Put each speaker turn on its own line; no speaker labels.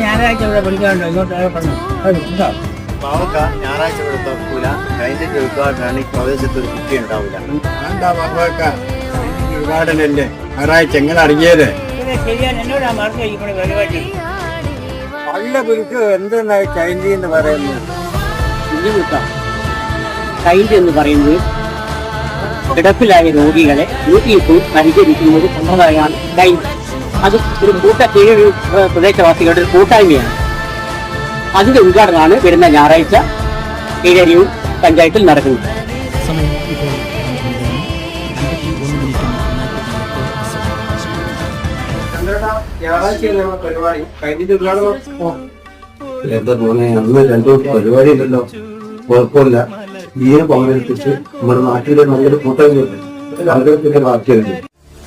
ഞായറാഴ്ച ഇവിടെ പഠിക്കാനുണ്ടോ? ഇങ്ങോട്ട് പറഞ്ഞു
പാവക്ക ഞായറാഴ്ച ഇവിടെ തുറക്കൂല. കഴിഞ്ഞ ഉദ്ഘാടനമാണ്. ഈ പ്രദേശത്ത് ഒരു കുട്ടി ഉണ്ടാവില്ല.
എന്താ പാവക്ക ഉദ്ഘാടനല്ലേ ഞായറാഴ്ച എങ്ങനെ അറിഞ്ഞത്?
ശരിയാണ്. എന്നോടാ മറന്നു ഇവിടെ പരിപാടി.
പള്ള പിടിച്ചു എന്തെന്നാ ചൈനീ എന്ന് പറയുന്നത്?
കൈൻഡ് എന്ന് പറയുന്നത് കിടപ്പിലായ രോഗികളെ വീട്ടിലിട്ട് പരിചരിക്കുന്നത് സമ്പ്രദായമാണ് കൈൻഡ്. അത് ഒരു കീഴൊരു പ്രദേശവാസികളുടെ ഒരു കൂട്ടായ്മയാണ്. അതിന്റെ ഉദ്ഘാടനമാണ് വരുന്ന ഞായറാഴ്ച കീഴരിയൂർ പഞ്ചായത്തിൽ നടക്കുന്നത്.
പരിപാടി കഴിഞ്ഞിട്ട് ഉദ്ഘാടനം
എന്താ തോന്നുന്നത്? അന്ന് രണ്ടു പരിപാടി ഉണ്ടല്ലോ, കുഴപ്പമില്ല. ഈ പങ്കെടുത്തിട്ട് നമ്മുടെ നാട്ടിലെ നല്ലൊരു കൂട്ടായ്മയുണ്ട്. ആളുകൾക്കിന്റെ ബാക്കിയുണ്ട്.